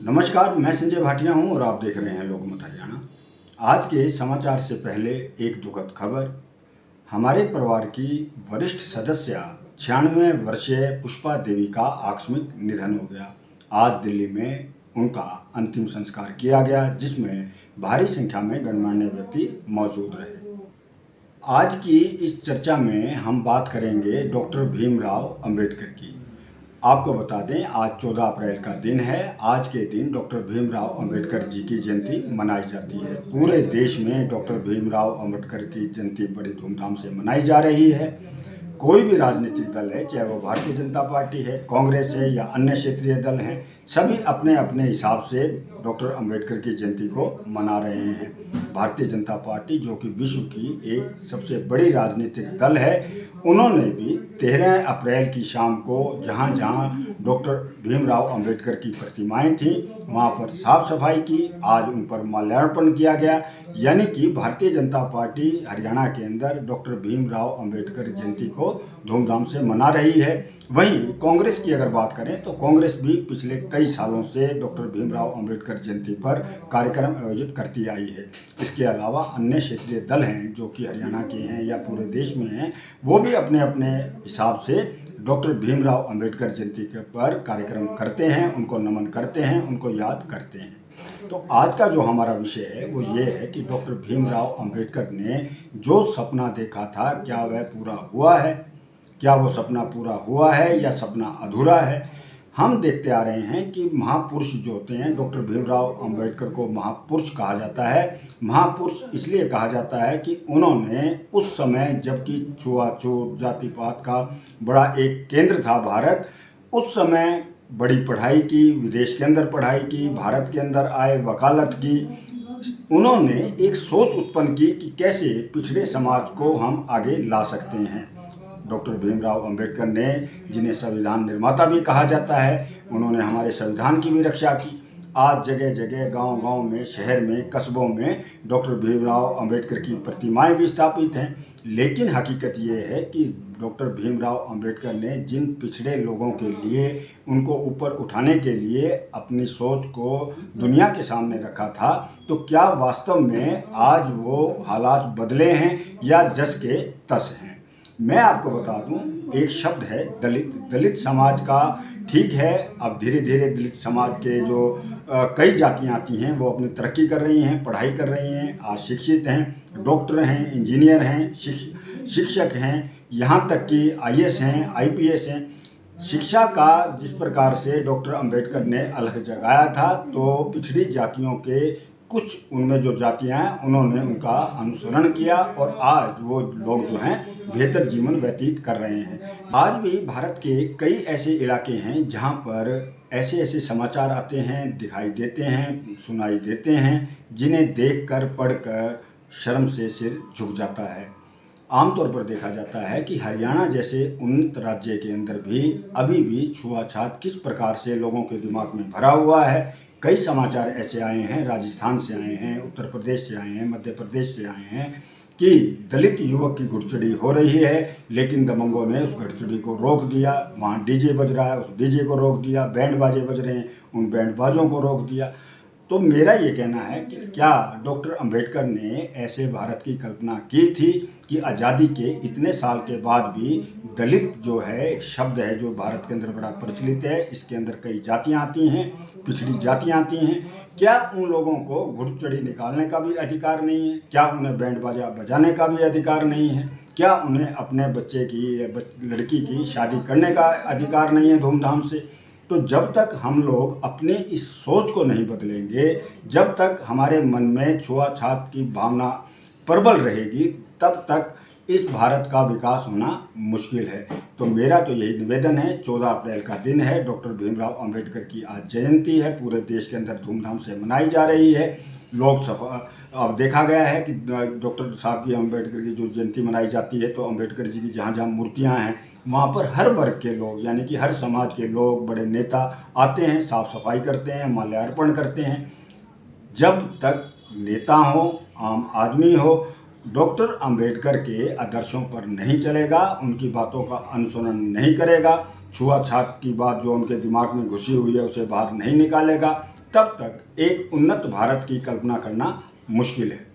नमस्कार, मैं संजय भाटिया हूं और आप देख रहे हैं लोकमत हरियाणा। आज के समाचार से पहले एक दुखद खबर। हमारे परिवार की वरिष्ठ सदस्य 96 वर्षीय पुष्पा देवी का आकस्मिक निधन हो गया। आज दिल्ली में उनका अंतिम संस्कार किया गया, जिसमें भारी संख्या में गणमान्य व्यक्ति मौजूद रहे। आज की इस चर्चा में हम बात करेंगे डॉक्टर भीमराव अंबेडकर की। आपको बता दें, आज 14 अप्रैल का दिन है। आज के दिन डॉक्टर भीमराव अंबेडकर जी की जयंती मनाई जाती है। पूरे देश में डॉक्टर भीमराव अंबेडकर की जयंती बड़ी धूमधाम से मनाई जा रही है। कोई भी राजनीतिक दल है, चाहे वो भारतीय जनता पार्टी है, कांग्रेस है या अन्य क्षेत्रीय दल हैं, सभी अपने अपने हिसाब से डॉक्टर अंबेडकर की जयंती को मना रहे हैं। भारतीय जनता पार्टी, जो कि विश्व की एक सबसे बड़ी राजनीतिक दल है, उन्होंने भी 13 अप्रैल की शाम को जहां जहां डॉक्टर भीमराव अंबेडकर की प्रतिमाएं थीं, वहां पर साफ सफाई की। आज उन पर माल्यार्पण किया गया। यानी कि भारतीय जनता पार्टी हरियाणा के अंदर डॉक्टर भीमराव अंबेडकर जयंती को धूमधाम से मना रही है। वहीं कांग्रेस की अगर बात करें तो कांग्रेस भी पिछले कई सालों से डॉक्टर भीमराव अंबेडकर जयंती पर कार्यक्रम आयोजित करती आई है। इसके अलावा अन्य क्षेत्रीय दल हैं जो कि हरियाणा के हैं या पूरे देश में हैं, वो भी अपने अपने हिसाब से डॉक्टर भीमराव अंबेडकर जयंती के पर कार्यक्रम करते हैं, उनको नमन करते हैं, उनको याद करते हैं। तो आज का जो हमारा विषय है वो ये है कि डॉक्टर भीमराव अंबेडकर ने जो सपना देखा था, क्या वह पूरा हुआ है? क्या वो सपना पूरा हुआ है या सपना अधूरा है? हम देखते आ रहे हैं कि महापुरुष जो होते हैं, डॉक्टर भीमराव अंबेडकर को महापुरुष कहा जाता है। महापुरुष इसलिए कहा जाता है कि उन्होंने उस समय, जबकि छुआछूत जाति पात का बड़ा एक केंद्र था भारत, उस समय बड़ी पढ़ाई की, विदेश के अंदर पढ़ाई की, भारत के अंदर आए, वकालत की। उन्होंने एक सोच उत्पन्न की कि कैसे पिछड़े समाज को हम आगे ला सकते हैं। डॉक्टर भीमराव अंबेडकर ने, जिन्हें संविधान निर्माता भी कहा जाता है, उन्होंने हमारे संविधान की भी रक्षा की। आज जगह जगह, गांव-गांव में, शहर में, कस्बों में डॉक्टर भीमराव अंबेडकर की प्रतिमाएं भी स्थापित हैं। लेकिन हकीकत ये है कि डॉक्टर भीमराव अंबेडकर ने जिन पिछड़े लोगों के लिए, उनको ऊपर उठाने के लिए अपनी सोच को दुनिया के सामने रखा था, तो क्या वास्तव में आज वो हालात बदले हैं या जस के तस हैं? मैं आपको बता दूं, एक शब्द है दलित। दलित समाज का, ठीक है, अब धीरे धीरे दलित समाज के जो कई जातियां आती हैं वो अपनी तरक्की कर रही हैं, पढ़ाई कर रही हैं, आज शिक्षित हैं, डॉक्टर हैं, इंजीनियर हैं, शिक्षक हैं, यहाँ तक कि आईएएस हैं, आईपीएस हैं। शिक्षा का जिस प्रकार से डॉक्टर अंबेडकर ने अलख जगाया था, तो पिछड़ी जातियों के कुछ उनमें जो जातियां हैं, उन्होंने उनका अनुसरण किया और आज वो लोग जो हैं बेहतर जीवन व्यतीत कर रहे हैं। आज भी भारत के कई ऐसे इलाके हैं जहां पर ऐसे ऐसे समाचार आते हैं, दिखाई देते हैं, सुनाई देते हैं, जिन्हें देखकर, पढ़कर शर्म से सिर झुक जाता है। आमतौर पर देखा जाता है कि हरियाणा जैसे उन्नत राज्य के अंदर भी अभी भी छुआछूत किस प्रकार से लोगों के दिमाग में भरा हुआ है। कई समाचार ऐसे आए हैं, राजस्थान से आए हैं, उत्तर प्रदेश से आए हैं, मध्य प्रदेश से आए हैं कि दलित युवक की घुड़चढ़ी हो रही है, लेकिन दबंगों ने उस घुड़चढ़ी को रोक दिया। वहाँ डीजे बज रहा है, उस डीजे को रोक दिया। बैंड बाजे बज रहे हैं, उन बैंड बाजों को रोक दिया। तो मेरा ये कहना है कि क्या डॉक्टर अंबेडकर ने ऐसे भारत की कल्पना की थी कि आज़ादी के इतने साल के बाद भी दलित जो है, एक शब्द है जो भारत के अंदर बड़ा प्रचलित है, इसके अंदर कई जातियां आती हैं, पिछड़ी जातियां आती हैं, क्या उन लोगों को घुड़चढ़ी निकालने का भी अधिकार नहीं है? क्या उन्हें बैंड बाजा बजाने का भी अधिकार नहीं है? क्या उन्हें अपने बच्चे की या लड़की की शादी करने का अधिकार नहीं है धूमधाम से? तो जब तक हम लोग अपने इस सोच को नहीं बदलेंगे, जब तक हमारे मन में छुआछूत की भावना प्रबल रहेगी, तब तक इस भारत का विकास होना मुश्किल है। तो मेरा तो यही निवेदन है। 14 अप्रैल का दिन है, डॉक्टर भीमराव अंबेडकर की आज जयंती है, पूरे देश के अंदर धूमधाम से मनाई जा रही है। अब देखा गया है कि डॉक्टर साहब की, अंबेडकर की जो जयंती मनाई जाती है, तो अंबेडकर जी की जहाँ जहाँ मूर्तियाँ हैं, वहाँ पर हर वर्ग के लोग, यानी कि हर समाज के लोग, बड़े नेता आते हैं, साफ सफाई करते हैं, माल्यार्पण करते हैं। जब तक नेता हो, आम आदमी हो, डॉक्टर अंबेडकर के आदर्शों पर नहीं चलेगा, उनकी बातों का अनुसरण नहीं करेगा, छुआछूत की बात जो उनके दिमाग में घुसी हुई है उसे बाहर नहीं निकालेगा, तब तक एक उन्नत भारत की कल्पना करना मुश्किल है।